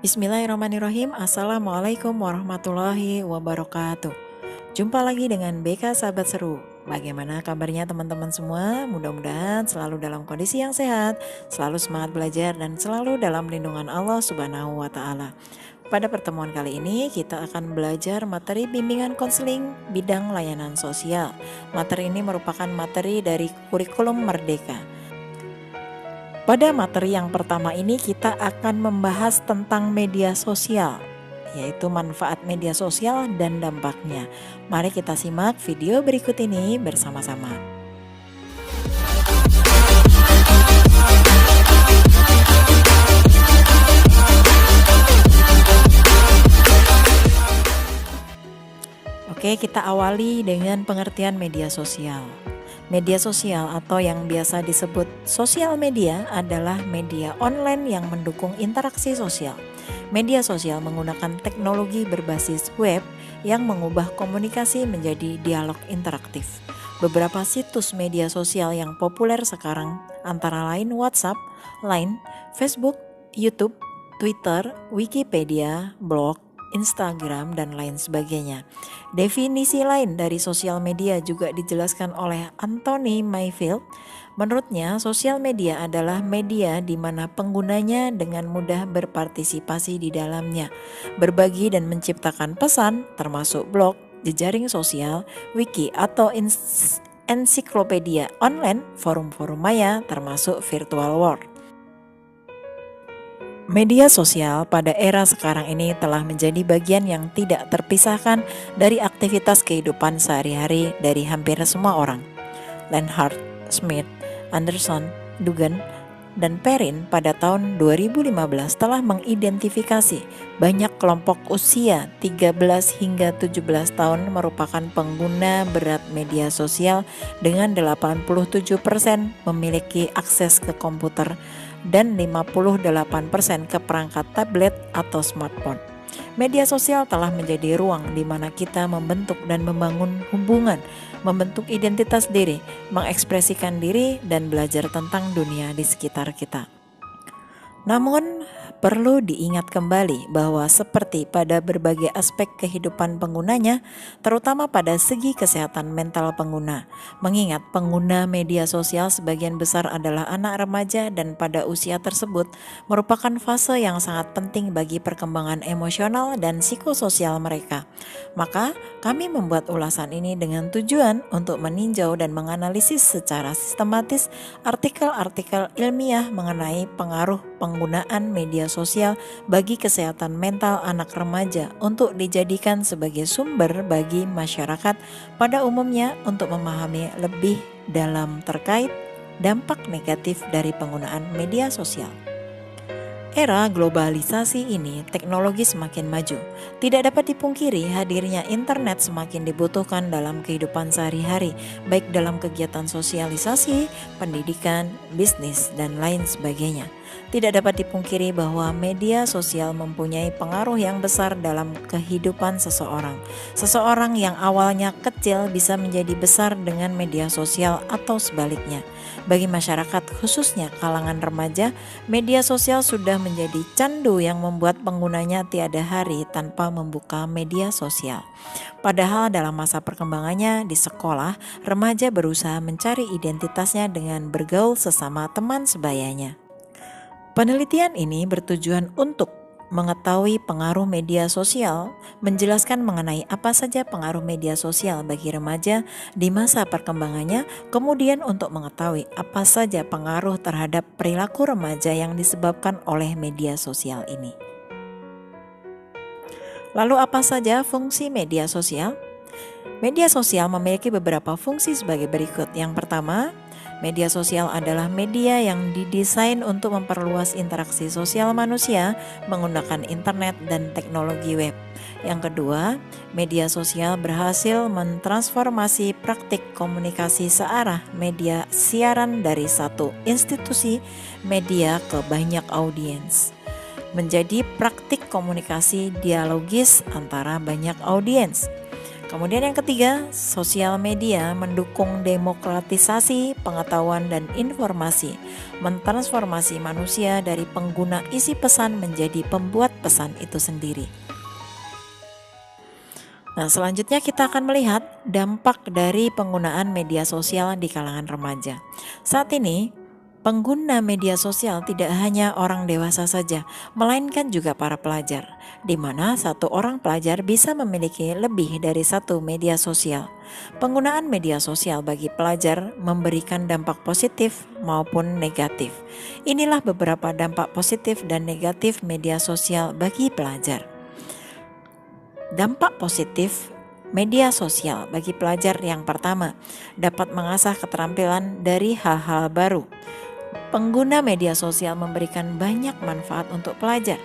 Bismillahirrahmanirrahim. Assalamualaikum warahmatullahi wabarakatuh. Jumpa lagi dengan BK Sahabat Seru. Bagaimana kabarnya teman-teman semua? Mudah-mudahan selalu dalam kondisi yang sehat, selalu semangat belajar, dan selalu dalam lindungan Allah Subhanahu wa Ta'ala. Pada pertemuan kali ini kita akan belajar materi bimbingan konseling bidang layanan sosial. Materi ini merupakan materi dari kurikulum Merdeka. Pada materi yang pertama ini kita akan membahas tentang media sosial, yaitu manfaat media sosial dan dampaknya. Mari kita simak video berikut ini bersama-sama. Oke, kita awali dengan pengertian media sosial. Media sosial atau yang biasa disebut sosial media adalah media online yang mendukung interaksi sosial. Media sosial menggunakan teknologi berbasis web yang mengubah komunikasi menjadi dialog interaktif. Beberapa situs media sosial yang populer sekarang antara lain WhatsApp, Line, Facebook, YouTube, Twitter, Wikipedia, blog, Instagram, dan lain sebagainya. Definisi lain dari sosial media juga dijelaskan oleh Anthony Mayfield. Menurutnya, sosial media adalah media di mana penggunanya dengan mudah berpartisipasi di dalamnya, berbagi dan menciptakan pesan, termasuk blog, jejaring sosial, wiki atau ensiklopedia online, forum-forum maya, termasuk virtual world. Media sosial pada era sekarang ini telah menjadi bagian yang tidak terpisahkan dari aktivitas kehidupan sehari-hari dari hampir semua orang. Lenhart, Smith, Anderson, Dugan, dan Perrin pada tahun 2015 telah mengidentifikasi banyak kelompok usia 13 hingga 17 tahun merupakan pengguna berat media sosial dengan 87% memiliki akses ke komputer dan 58% ke perangkat tablet atau smartphone. Media sosial telah menjadi ruang di mana kita membentuk dan membangun hubungan, membentuk identitas diri, mengekspresikan diri, dan belajar tentang dunia di sekitar kita. Namun, perlu diingat kembali bahwa seperti pada berbagai aspek kehidupan penggunanya, terutama pada segi kesehatan mental pengguna, mengingat pengguna media sosial sebagian besar adalah anak remaja dan pada usia tersebut merupakan fase yang sangat penting bagi perkembangan emosional dan psikososial mereka. Maka, kami membuat ulasan ini dengan tujuan untuk meninjau dan menganalisis secara sistematis artikel-artikel ilmiah mengenai pengaruh penggunaan media sosial bagi kesehatan mental anak remaja untuk dijadikan sebagai sumber bagi masyarakat pada umumnya untuk memahami lebih dalam terkait dampak negatif dari penggunaan media sosial. Era globalisasi ini, teknologi semakin maju. Tidak dapat dipungkiri hadirnya internet semakin dibutuhkan dalam kehidupan sehari-hari, baik dalam kegiatan sosialisasi, pendidikan, bisnis, dan lain sebagainya. Tidak dapat dipungkiri bahwa media sosial mempunyai pengaruh yang besar dalam kehidupan seseorang. Seseorang yang awalnya kecil bisa menjadi besar dengan media sosial atau sebaliknya. Bagi masyarakat, khususnya kalangan remaja, media sosial sudah menjadi candu yang membuat penggunanya tiada hari tanpa membuka media sosial. Padahal dalam masa perkembangannya di sekolah, remaja berusaha mencari identitasnya dengan bergaul sesama teman sebayanya. Penelitian ini bertujuan untuk mengetahui pengaruh media sosial, menjelaskan mengenai apa saja pengaruh media sosial bagi remaja di masa perkembangannya, kemudian untuk mengetahui apa saja pengaruh terhadap perilaku remaja yang disebabkan oleh media sosial ini. Lalu apa saja fungsi media sosial? Media sosial memiliki beberapa fungsi sebagai berikut. Yang pertama, media sosial adalah media yang didesain untuk memperluas interaksi sosial manusia menggunakan internet dan teknologi web. Yang kedua, media sosial berhasil mentransformasi praktik komunikasi searah media siaran dari satu institusi media ke banyak audiens, menjadi praktik komunikasi dialogis antara banyak audiens. Kemudian yang ketiga, sosial media mendukung demokratisasi pengetahuan dan informasi, mentransformasi manusia dari pengguna isi pesan menjadi pembuat pesan itu sendiri. Nah, selanjutnya kita akan melihat dampak dari penggunaan media sosial di kalangan remaja. Saat ini, pengguna media sosial tidak hanya orang dewasa saja, melainkan juga para pelajar, di mana satu orang pelajar bisa memiliki lebih dari satu media sosial. Penggunaan media sosial bagi pelajar memberikan dampak positif maupun negatif. Inilah beberapa dampak positif dan negatif media sosial bagi pelajar. Dampak positif media sosial bagi pelajar yang pertama, dapat mengasah keterampilan dari hal-hal baru. Pengguna media sosial memberikan banyak manfaat untuk pelajar.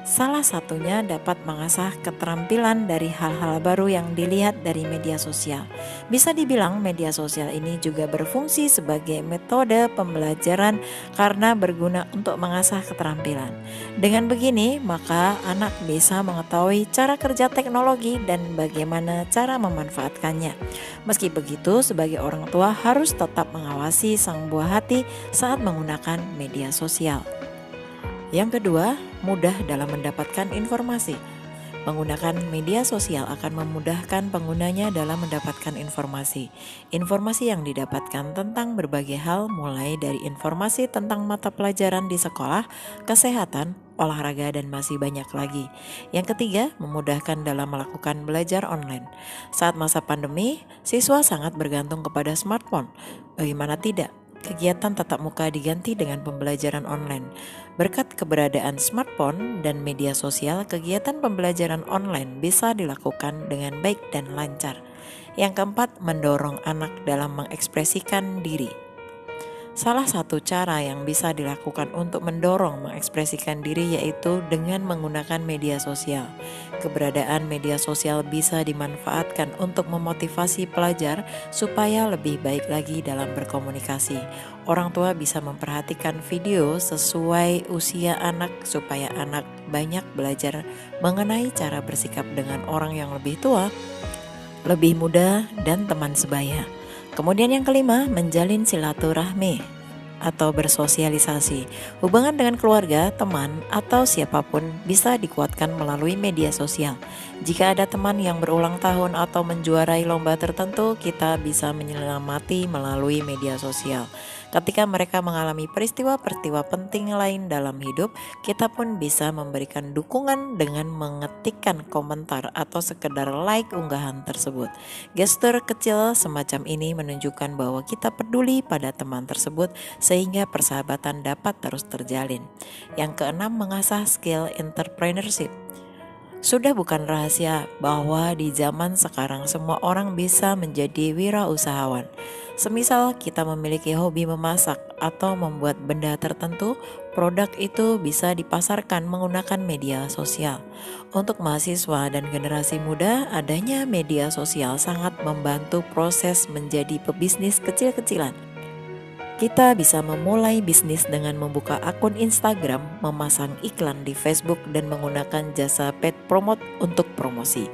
Salah satunya dapat mengasah keterampilan dari hal-hal baru yang dilihat dari media sosial. Bisa dibilang media sosial ini juga berfungsi sebagai metode pembelajaran karena berguna untuk mengasah keterampilan. Dengan begini, maka anak bisa mengetahui cara kerja teknologi dan bagaimana cara memanfaatkannya. Meski begitu, sebagai orang tua harus tetap mengawasi sang buah hati saat menggunakan media sosial. Yang kedua, mudah dalam mendapatkan informasi. Menggunakan media sosial akan memudahkan penggunanya dalam mendapatkan informasi. Informasi yang didapatkan tentang berbagai hal, mulai dari informasi tentang mata pelajaran di sekolah, kesehatan, olahraga, dan masih banyak lagi. Yang ketiga, memudahkan dalam melakukan belajar online. Saat masa pandemi, siswa sangat bergantung kepada smartphone. Bagaimana tidak? Kegiatan tatap muka diganti dengan pembelajaran online. Berkat keberadaan smartphone dan media sosial, kegiatan pembelajaran online bisa dilakukan dengan baik dan lancar. Yang keempat, mendorong anak dalam mengekspresikan diri. Salah satu cara yang bisa dilakukan untuk mendorong mengekspresikan diri yaitu dengan menggunakan media sosial. Keberadaan media sosial bisa dimanfaatkan untuk memotivasi pelajar supaya lebih baik lagi dalam berkomunikasi. Orang tua bisa memperhatikan video sesuai usia anak supaya anak banyak belajar mengenai cara bersikap dengan orang yang lebih tua, lebih muda, dan teman sebaya. Kemudian yang kelima, menjalin silaturahmi atau bersosialisasi. Hubungan dengan keluarga, teman, atau siapapun bisa dikuatkan melalui media sosial. Jika ada teman yang berulang tahun atau menjuarai lomba tertentu, kita bisa menyelamati melalui media sosial. Ketika mereka mengalami peristiwa-peristiwa penting lain dalam hidup, kita pun bisa memberikan dukungan dengan mengetikkan komentar atau sekedar like unggahan tersebut. Gestur kecil semacam ini menunjukkan bahwa kita peduli pada teman tersebut sehingga persahabatan dapat terus terjalin. Yang keenam, mengasah skill entrepreneurship. Sudah bukan rahasia bahwa di zaman sekarang semua orang bisa menjadi wirausahawan. Semisal kita memiliki hobi memasak atau membuat benda tertentu, produk itu bisa dipasarkan menggunakan media sosial. Untuk mahasiswa dan generasi muda, adanya media sosial sangat membantu proses menjadi pebisnis kecil-kecilan. Kita bisa memulai bisnis dengan membuka akun Instagram, memasang iklan di Facebook, dan menggunakan jasa paid promote untuk promosi.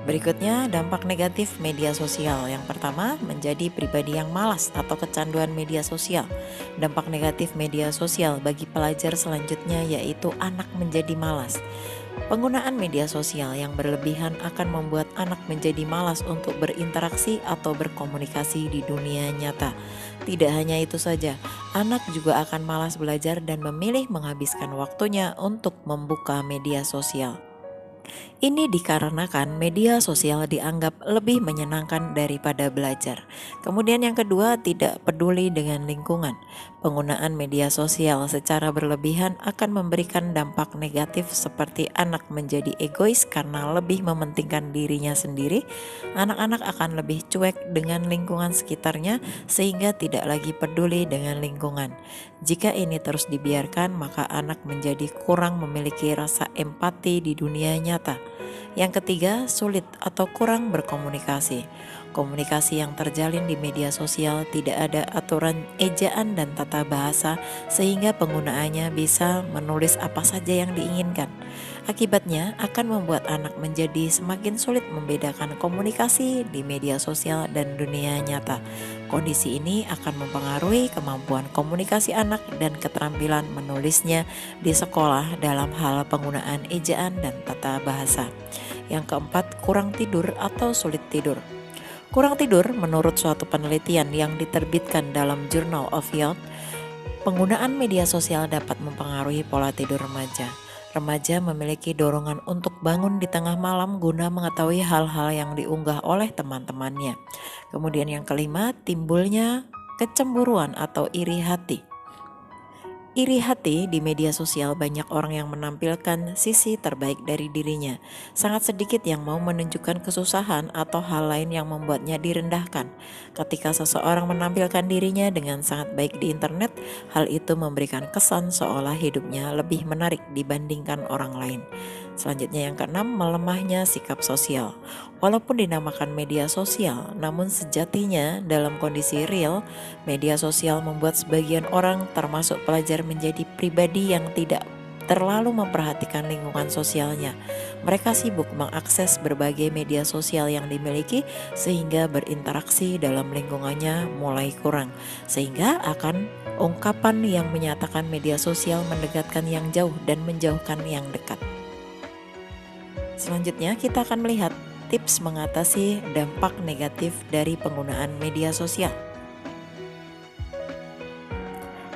Berikutnya, dampak negatif media sosial. Yang pertama, menjadi pribadi yang malas atau kecanduan media sosial. Dampak negatif media sosial bagi pelajar selanjutnya yaitu anak menjadi malas. Penggunaan media sosial yang berlebihan akan membuat anak menjadi malas untuk berinteraksi atau berkomunikasi di dunia nyata. Tidak hanya itu saja, anak juga akan malas belajar dan memilih menghabiskan waktunya untuk membuka media sosial. Ini dikarenakan media sosial dianggap lebih menyenangkan daripada belajar. Kemudian yang kedua, tidak peduli dengan lingkungan. Penggunaan media sosial secara berlebihan akan memberikan dampak negatif seperti anak menjadi egois karena lebih mementingkan dirinya sendiri. Anak-anak akan lebih cuek dengan lingkungan sekitarnya sehingga tidak lagi peduli dengan lingkungan. Jika ini terus dibiarkan, maka anak menjadi kurang memiliki rasa empati di dunia nyata. Yang ketiga, sulit atau kurang berkomunikasi. Komunikasi yang terjalin di media sosial tidak ada aturan ejaan dan tata bahasa sehingga penggunaannya bisa menulis apa saja yang diinginkan. Akibatnya akan membuat anak menjadi semakin sulit membedakan komunikasi di media sosial dan dunia nyata. Kondisi ini akan mempengaruhi kemampuan komunikasi anak dan keterampilan menulisnya di sekolah dalam hal penggunaan ejaan dan tata bahasa. Yang keempat, kurang tidur atau sulit tidur. Kurang tidur menurut suatu penelitian yang diterbitkan dalam Journal of Youth, penggunaan media sosial dapat mempengaruhi pola tidur remaja. Remaja memiliki dorongan untuk bangun di tengah malam guna mengetahui hal-hal yang diunggah oleh teman-temannya. Kemudian yang kelima, timbulnya kecemburuan atau iri hati. Iri hati di media sosial, banyak orang yang menampilkan sisi terbaik dari dirinya. Sangat sedikit yang mau menunjukkan kesusahan atau hal lain yang membuatnya direndahkan. Ketika seseorang menampilkan dirinya dengan sangat baik di internet, hal itu memberikan kesan seolah hidupnya lebih menarik dibandingkan orang lain. Selanjutnya yang keenam, melemahnya sikap sosial. Walaupun dinamakan media sosial, namun sejatinya dalam kondisi real, media sosial membuat sebagian orang termasuk pelajar menjadi pribadi yang tidak terlalu memperhatikan lingkungan sosialnya. Mereka sibuk mengakses berbagai media sosial yang dimiliki sehingga berinteraksi dalam lingkungannya mulai kurang. Sehingga akan ungkapan yang menyatakan media sosial mendekatkan yang jauh dan menjauhkan yang dekat. Selanjutnya kita akan melihat tips mengatasi dampak negatif dari penggunaan media sosial.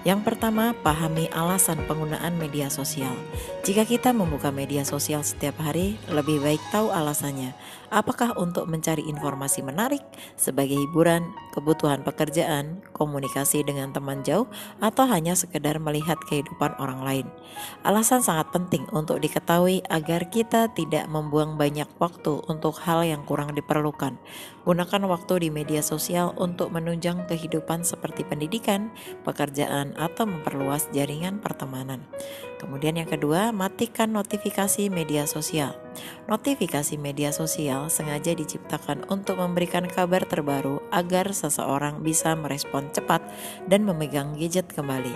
Yang pertama, pahami alasan penggunaan media sosial. Jika kita membuka media sosial setiap hari, lebih baik tahu alasannya. Apakah untuk mencari informasi menarik, sebagai hiburan, kebutuhan pekerjaan, komunikasi dengan teman jauh, atau hanya sekedar melihat kehidupan orang lain. Alasan sangat penting untuk diketahui agar kita tidak membuang banyak waktu untuk hal yang kurang diperlukan. Gunakan waktu di media sosial untuk menunjang kehidupan seperti pendidikan, pekerjaan, atau memperluas jaringan pertemanan. Kemudian yang kedua, matikan notifikasi media sosial. Notifikasi media sosial sengaja diciptakan untuk memberikan kabar terbaru agar seseorang bisa merespon cepat dan memegang gadget kembali.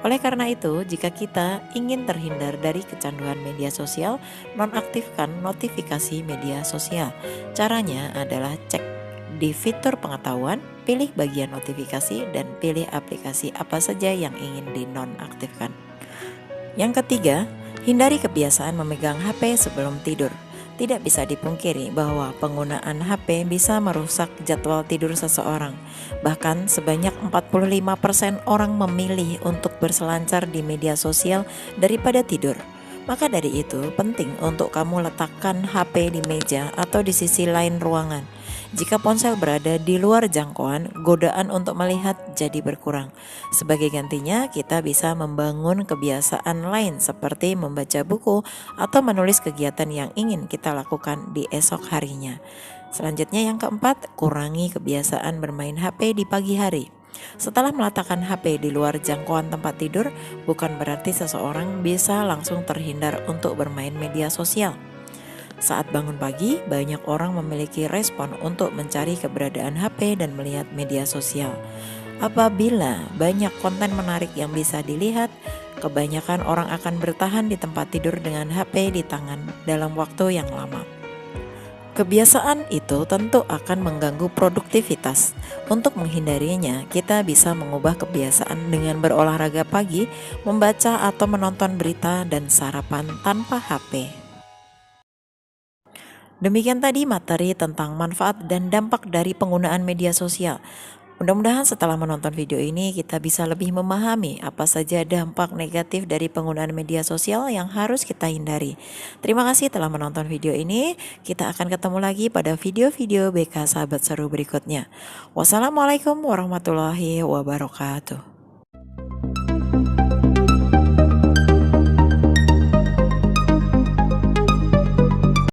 Oleh karena itu, jika kita ingin terhindar dari kecanduan media sosial, nonaktifkan notifikasi media sosial. Caranya adalah cek di fitur pengetahuan, pilih bagian notifikasi, dan pilih aplikasi apa saja yang ingin dinonaktifkan. Yang ketiga, hindari kebiasaan memegang HP sebelum tidur. Tidak bisa dipungkiri bahwa penggunaan HP bisa merusak jadwal tidur seseorang. Bahkan sebanyak 45% orang memilih untuk berselancar di media sosial daripada tidur. Maka dari itu penting untuk kamu letakkan HP di meja atau di sisi lain ruangan. Jika ponsel berada di luar jangkauan, godaan untuk melihat jadi berkurang. Sebagai gantinya, kita bisa membangun kebiasaan lain seperti membaca buku atau menulis kegiatan yang ingin kita lakukan di esok harinya. Selanjutnya yang keempat, kurangi kebiasaan bermain HP di pagi hari. Setelah meletakkan HP di luar jangkauan tempat tidur, bukan berarti seseorang bisa langsung terhindar untuk bermain media sosial. Saat bangun pagi, banyak orang memiliki respon untuk mencari keberadaan HP dan melihat media sosial. Apabila banyak konten menarik yang bisa dilihat, kebanyakan orang akan bertahan di tempat tidur dengan HP di tangan dalam waktu yang lama. Kebiasaan itu tentu akan mengganggu produktivitas. Untuk menghindarinya, kita bisa mengubah kebiasaan dengan berolahraga pagi, membaca atau menonton berita, dan sarapan tanpa HP. Demikian tadi materi tentang manfaat dan dampak dari penggunaan media sosial. Mudah-mudahan setelah menonton video ini kita bisa lebih memahami apa saja dampak negatif dari penggunaan media sosial yang harus kita hindari. Terima kasih telah menonton video ini. Kita akan ketemu lagi pada video-video BK Sahabat Seru berikutnya. Wassalamualaikum warahmatullahi wabarakatuh.